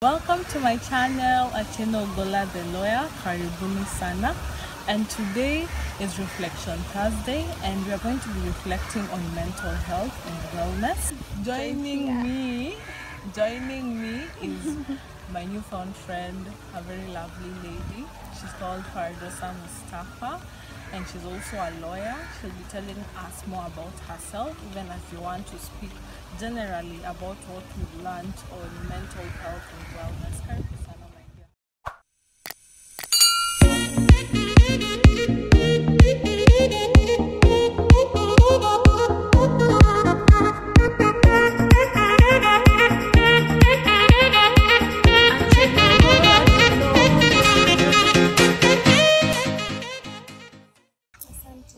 Welcome to my channel, Acheno Gola the Lawyer, Karibuni Sana. And today is Reflection Thursday, and we are going to be reflecting on mental health and wellness. Joining me is my newfound friend, a very lovely lady. She's called Fardosa Mustafa, and she's also a lawyer. She'll be telling us more about herself, even as we want to speak generally about what we've learned on mental health and wellness. Karibu sana, my dear.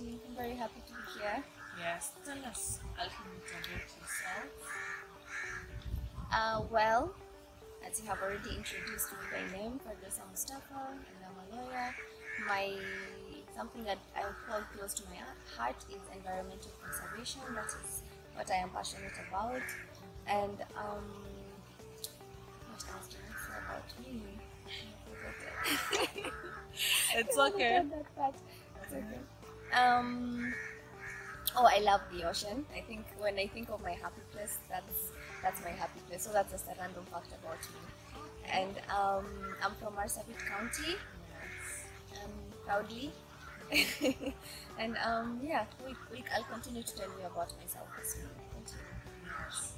I'm very happy to be here. Yes, tell us a little bit about yourself. Well, as you have already introduced me by name, Fardosa Mustafa, and I'm a lawyer. Something that I hold close to my heart is environmental conservation. That is what I am passionate about. And what else can I say about me? It's I okay. forgot that part. It's okay. Oh, I love the ocean. I think when I think of my happy place, that's my happy place. So that's just a random fact about me. And I'm from Marsabit County, proudly. And yeah, I'll continue to tell you about myself as well. Continue. Yes.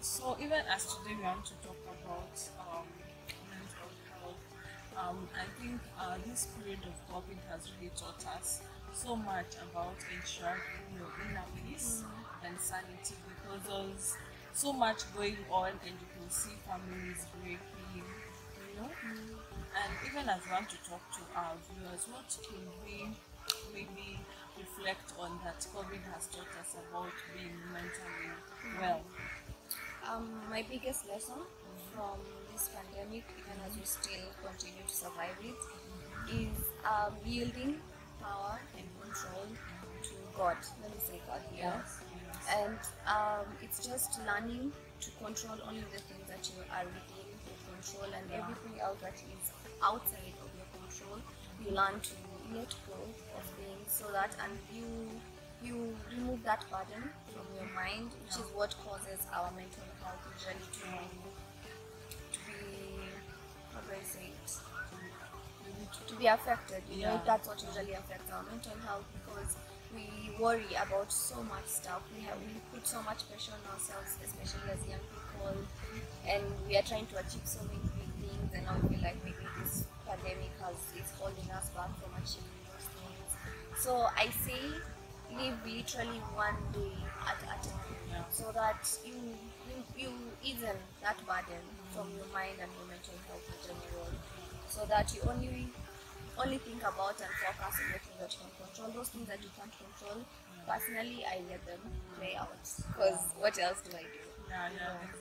So even as today we want to talk about mental health, I think this period of COVID has really taught us so much about ensuring your inner peace and sanity, because there's so much going on and you can see families breaking, you know. And even as we want to talk to our viewers, what can we maybe reflect on that COVID has taught us about being mentally well? My biggest lesson from this pandemic, even as we still continue to survive it, is yielding power and control to God. Let me say God here. Yes, yes. And it's just learning to control only the things that you are within your control, and everything else that is outside of your control, you learn to let go of things, so that and you remove that burden from your mind, which is what causes our mental health usually to be, how do I say it, to be affected. You know, Yeah. that's what usually affects our mental health, because we worry about so much stuff. We put so much pressure on ourselves, especially as young people, and we are trying to achieve so many big things, and now we feel like maybe this pandemic is holding us back from achieving those things. So I say, live literally one day at a time, Yeah. so that you ease that burden from your mind and your mental health in general, so that you only think about and focus on the things that you can control. Those things that you can't control, personally, I let them play out, because what else do I do? Yeah,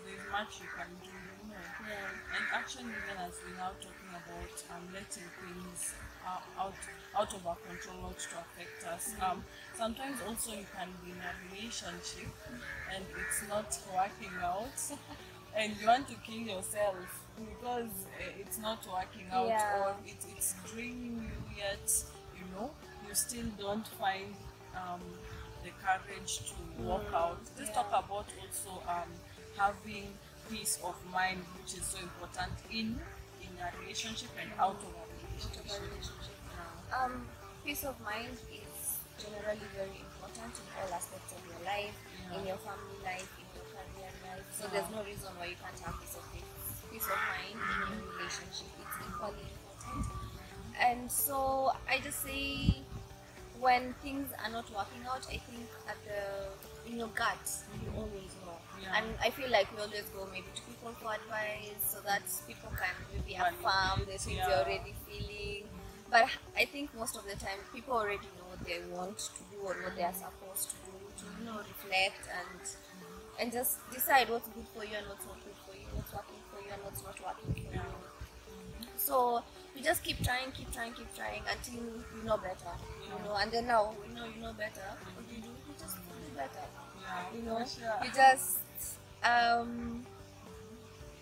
there's much you can do, you know. Yeah. And actually, even as we're now talking about letting things out of our control not to affect us, sometimes also you can be in a relationship and it's not working out, and you want to kill yourself because it's not working out, Yeah. or it's draining you, yet you know you still don't find the courage to walk out. Let's talk about also having peace of mind, which is so important in a relationship and out of a relationship. Peace of mind is generally very important in all aspects of your life, in your family life, in your career life. So there's no reason why you can't have peace of mind in your relationship. It's equally important. And so I just say, when things are not working out, I think in your gut, you always know. Yeah. And I feel like we always go maybe to people for advice, so that people can maybe affirm the things you're already feeling. But I think most of the time people already know what they want to do or what they are supposed to do, to reflect and just decide what's good for you and what's not good for you, what's working for you and what's not working for you. So you just keep trying until you know better, and then now you know better. What do? You just do better. Yeah, You know, for sure. you just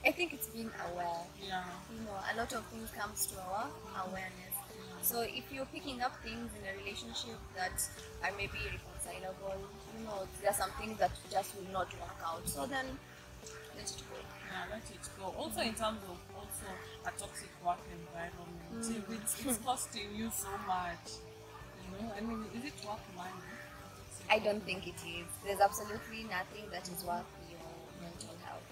I think it's being aware. Yeah. You know, a lot of things comes to our awareness. So if you're picking up things in a relationship that are maybe irreconcilable, you know, there are some things that just will not work out. So then let it go. Yeah, let it go. Also, in terms of also a toxic work environment, if it's costing you so much, I mean, is it worth money? Toxic I work don't think it is. There's absolutely nothing that is worth your mental health.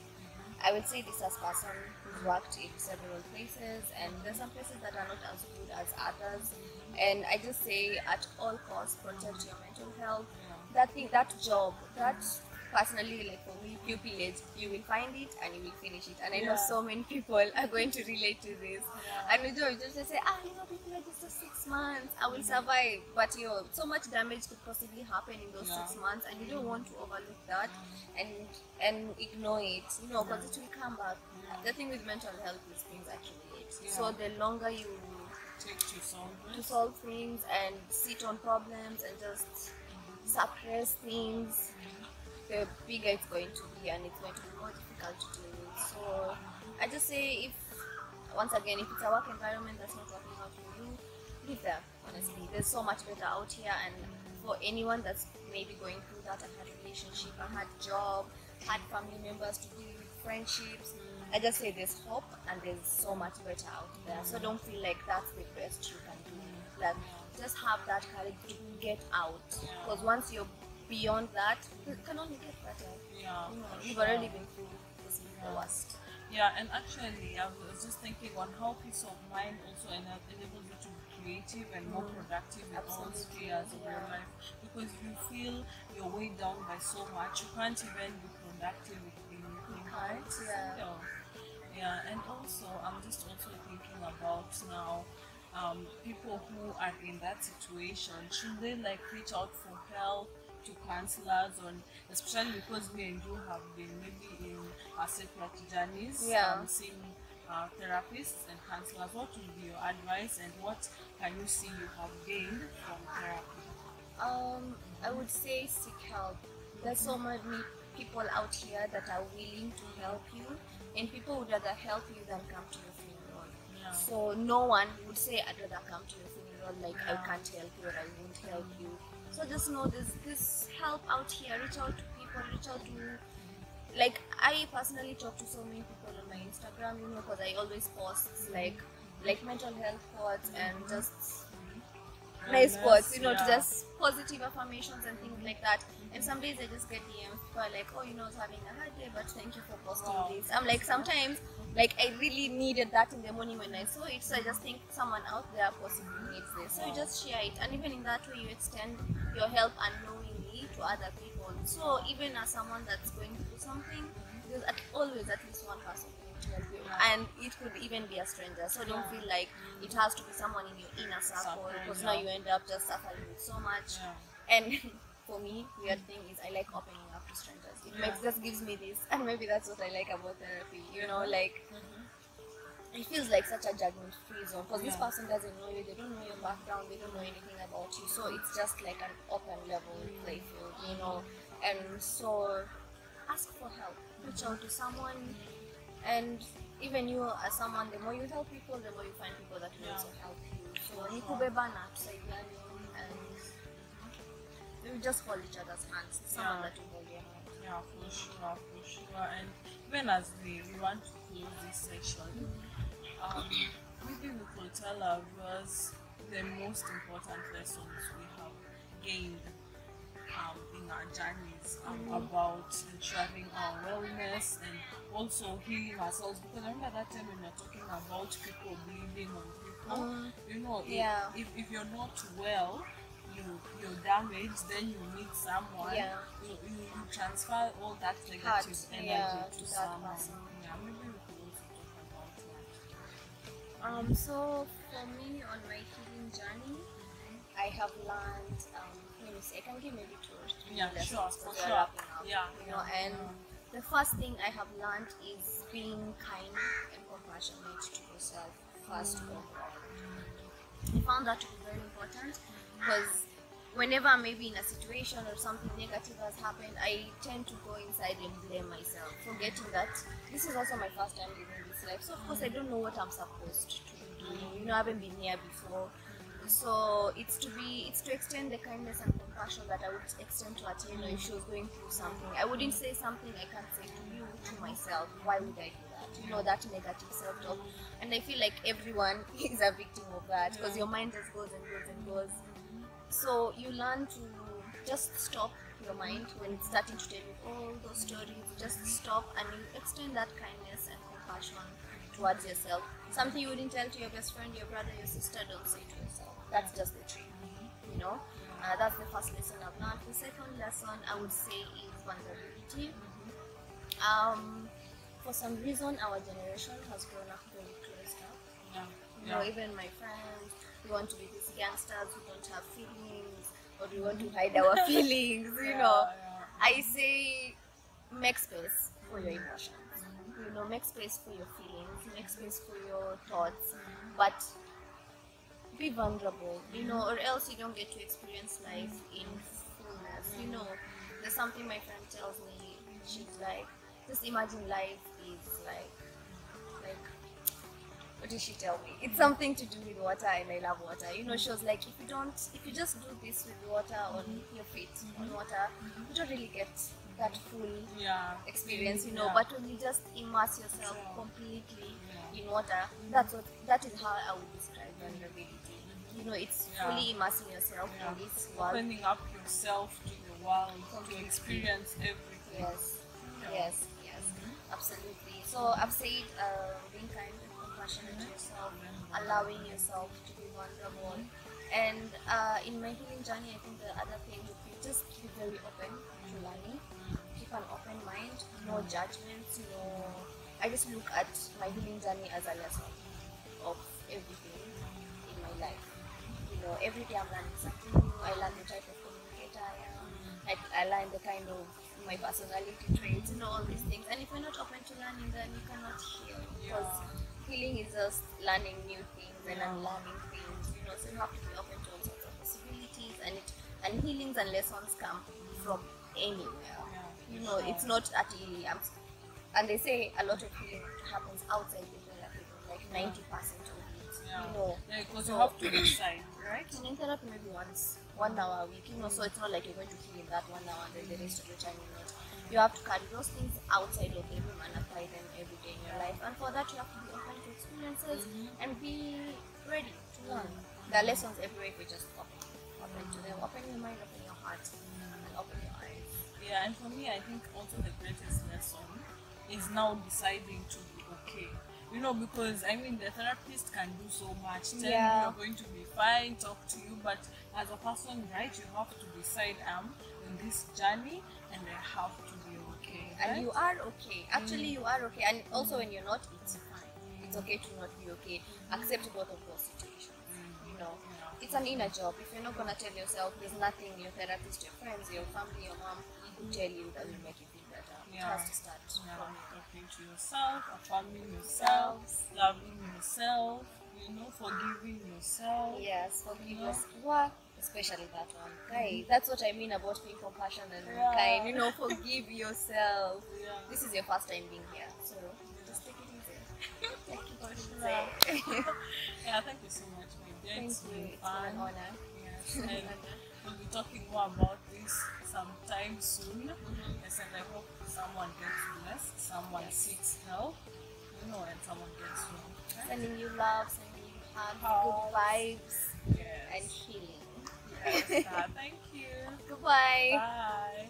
I would say this as a person who's worked in several places, and there's some places that are not as good as others. And I just say, at all costs, protect your mental health. That thing, that job, that personally, like for me, pupillage, you will find it and you will finish it. And I know Yeah. so many people are going to relate to this. Yeah. And we just say, pupillage is just 6 months, I will survive. But so much damage could possibly happen in those Yeah. 6 months, and you don't want to overlook that and ignore it, because it will come back. The thing with mental health is things accumulate. So the longer you Take to solve things and sit on problems and just suppress things, the bigger it's going to be, and it's going to be more difficult to deal with. So I just say, if once again, if it's a work environment that's not working out for you, leave there. Honestly, there's so much better out here, and for anyone that's maybe going through that, and had a relationship, and had job, had family members to deal with, friendships, I just say there's hope and there's so much better out there. So don't feel like that's the best you can do. Like, just have that courage to get out, because once you're beyond that, it can only get better. Yeah. You've already been through the worst. Yeah, and actually, I was just thinking on how peace of mind also enables you to be creative and more productive in all spheres of your life. Because you feel you're weighed down by so much, you can't even be productive in anything, right? Yeah. Yeah, and also, I'm just also thinking about now people who are in that situation. Should they like reach out for help to counselors, on especially because me and you have been maybe in our separate journeys, Yeah. seeing therapists and counselors? What would be your advice, and what can you see you have gained from therapy? I would say seek help. There's so many people out here that are willing to help you, and people would rather help you than come to your funeral. Yeah. So no one would say, I'd rather come to your funeral, like I can't help you or I won't help you. So just know there's this help out here. Reach out to people, reach out to, like, I personally talk to so many people on my Instagram, because I always post like mental health quotes and just nice quotes, to just positive affirmations and things like that. And some days I just get DMs, people are like, oh, I was having a hard day, but thank you for posting this. I'm like, sometimes, like, I really needed that in the morning when I saw it, so I just think someone out there possibly needs this. So you just share it, and even in that way, you extend your help unknowingly to other people. So even as someone that's going through something, there's always at least one person to help you, and it could even be a stranger. So don't feel like it has to be someone in your inner circle, because now you end up just suffering with so much. And for me, weird thing is I like opening up to strangers. It just gives me this, and maybe that's what I like about therapy. Like, it feels like such a judgment-free zone, because this person doesn't know you, they don't know your background, they don't know anything about you. So it's just like an open level playfield. And so ask for help, reach out to someone, and even you as someone, the more you help people, the more you find people that will also help you. So nikubebana tusaidiane, and we just hold each other's hands. Someone that will hold your hand. Yeah, for sure. And even as we want to close this session, maybe we could tell our viewers the most important lessons we have gained in our journeys about ensuring our wellness and also healing ourselves. Because I remember that time when we were talking about people bleeding on people, if you're not well, you're damaged, then you need someone. You transfer all that negative energy to someone. Maybe we could also talk about that. So for me, on my healing journey, I have learned, let me see, I can give maybe 2 or 3 lessons, for because sure. we're wrapping up. And the first thing I have learned is being kind and compassionate to yourself first of all. I found that to be very important, because whenever I'm maybe in a situation or something negative has happened, I tend to go inside and blame myself, forgetting that this is also my first time living this life. So of course I don't know what I'm supposed to be doing. You know, I haven't been here before. So it's to extend the kindness and compassion that I would extend to Ateno if she was going through something. I wouldn't say something I can't say to you, to myself. Why would I do that? You know, that negative self-talk. And I feel like everyone is a victim of that, because your mind just goes and goes and goes. So you learn to just stop your mind when it's starting to tell you all those stories. Just stop and you extend that kindness and compassion towards yourself. Something you wouldn't tell to your best friend, your brother, your sister, don't say to yourself. That's just the truth, you know. That's the first lesson I've learned. The second lesson I would say is vulnerability. For some reason, our generation has grown up very closed up. You know, even my friends, we want to be these gangsters who don't have feelings, or we want to hide our feelings. You know, I say make space for your emotions. You know, make space for your feelings, make space for your thoughts, but be vulnerable, you know, or else you don't get to experience life in fullness. You know, there's something my friend tells me. She's like, just imagine life is like, what did she tell me? It's something to do with water, and I love water. You know, she was like, if you just do this with water on your feet on water, you don't really get that full experience, you know. But when you just immerse yourself completely in water, that is how I would describe vulnerability. You know, it's fully immersing yourself in this world, opening up yourself to the world, to experience everything. Yes, absolutely. So I've said being kind and compassionate to yourself, allowing yourself to be vulnerable, and in my healing journey, I think the other thing would be just be very open to learning, keep an open mind, no judgments. You know, I just look at my healing journey as a lesson of everything in my life. You know, every day I'm learning something new. I learn the type of communicator I am. I learn the kind of my personality traits, you know, all these things. And if you're not open to learning, then you cannot heal. Because healing is just learning new things and unlearning things, you know. So you have to be open to all sorts of possibilities, and healings and lessons come from anywhere. You know, it's not at a and they say a lot of healing happens outside the therapy, like 90% of it. You know, because you have to decide, right? And in therapy, maybe once 1 hour a week, you know, so it's not like you're going to heal in that 1 hour and then the rest of the time you're not. You have to carry those things outside of the room and apply them every day in your life. And for that, you have to be open to experiences and be ready to learn. There are lessons everywhere if you just open to them. Open your mind, open your heart, and open your eyes. Yeah, and for me, I think also the greatest lesson is now deciding to be okay. You know, because I mean, the therapist can do so much. Tell you you're going to be fine, talk to you, but as a person, right, you have to decide I'm in this journey and I have to be okay. Right? And you are okay. Actually, you are okay. And also, when you're not, it's fine. It's okay to not be okay. Accept both of those situations. You know, it's an inner job. If you're not gonna tell yourself, there's nothing your therapist, your friends, your family, your mom will tell you that will make you feel better. It has to start from talking to yourself, affirming yourself, loving yourself, you know, forgiving yourself. Yes, forgive yourself. Especially that one. Guys, that's what I mean about being compassionate and kind. You know, forgive yourself. This is your first time being here, so just take it easy. Thank you so much, my dear. Thank you. It's an honor. Yes, and we'll be talking more about this sometime soon. Yes, and I hope someone gets blessed, someone seeks help, you know, and someone gets well. Okay? Sending you love, sending you hugs, good vibes, and healing. Yes, thank you. Goodbye. Bye.